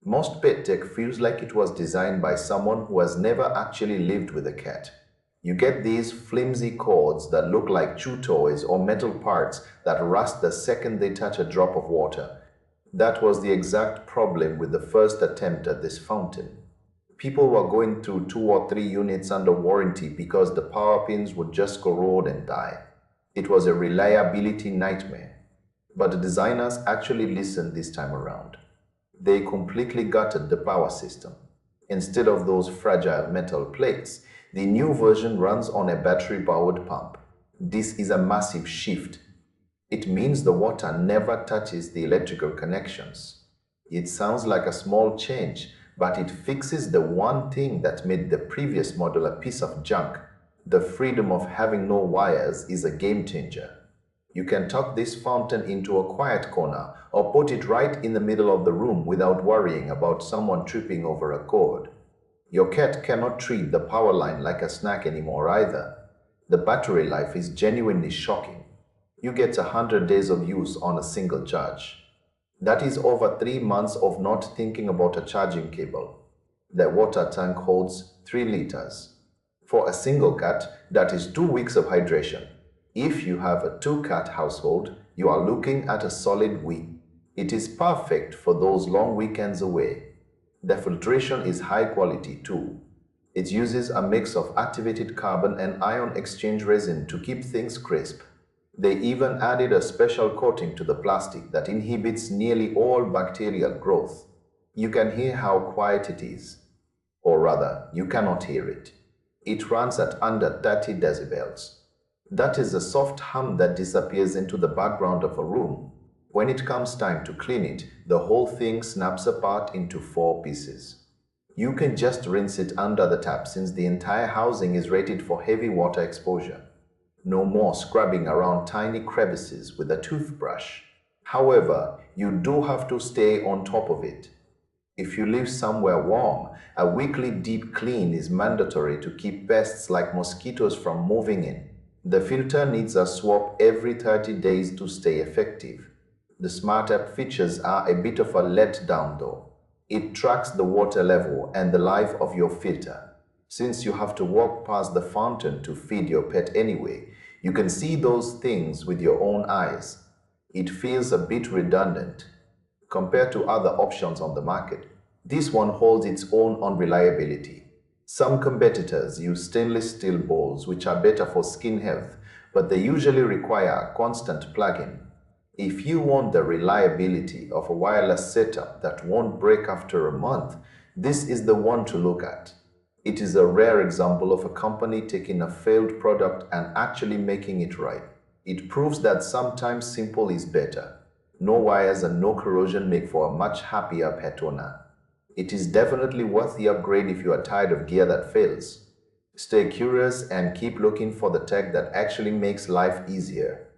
Most pet tech feels like it was designed by someone who has never actually lived with a cat. You get these flimsy cords that look like chew toys or metal parts that rust the second they touch a drop of water. That was the exact problem with the first attempt at this fountain. People were going through 2 or 3 units under warranty because the power pins would just corrode and die. It was a reliability nightmare. But the designers actually listened this time around. They completely gutted the power system. Instead of those fragile metal plates, the new version runs on a battery-powered pump. This is a massive shift. It means the water never touches the electrical connections. It sounds like a small change, but it fixes the one thing that made the previous model a piece of junk. The freedom of having no wires is a game changer. You can tuck this fountain into a quiet corner or put it right in the middle of the room without worrying about someone tripping over a cord. Your cat cannot treat the power line like a snack anymore either. The battery life is genuinely shocking. You get 100 days of use on a single charge. That is over 3 months of not thinking about a charging cable. The water tank holds 3 liters. For a single cat, that is 2 weeks of hydration. If you have a 2-cat household, you are looking at a solid week. It is perfect for those long weekends away. The filtration is high quality too. It uses a mix of activated carbon and ion exchange resin to keep things crisp. They even added a special coating to the plastic that inhibits nearly all bacterial growth. You can hear how quiet it is. Or rather, you cannot hear it. It runs at under 30 decibels. That is a soft hum that disappears into the background of a room. When it comes time to clean it, the whole thing snaps apart into 4 pieces. You can just rinse it under the tap since the entire housing is rated for heavy water exposure. No more scrubbing around tiny crevices with a toothbrush. However, you do have to stay on top of it. If you live somewhere warm, a weekly deep clean is mandatory to keep pests like mosquitoes from moving in. The filter needs a swap every 30 days to stay effective. The Smart App features are a bit of a letdown though. It tracks the water level and the life of your filter. Since you have to walk past the fountain to feed your pet anyway, you can see those things with your own eyes. It feels a bit redundant compared to other options on the market. This one holds its own on reliability. Some competitors use stainless steel bowls which are better for skin health, but they usually require a constant plug-in. If you want the reliability of a wireless setup that won't break after a month, this is the one to look at. It is a rare example of a company taking a failed product and actually making it right. It proves that sometimes simple is better. No wires and no corrosion make for a much happier pet owner. It is definitely worth the upgrade if you are tired of gear that fails. Stay curious and keep looking for the tech that actually makes life easier.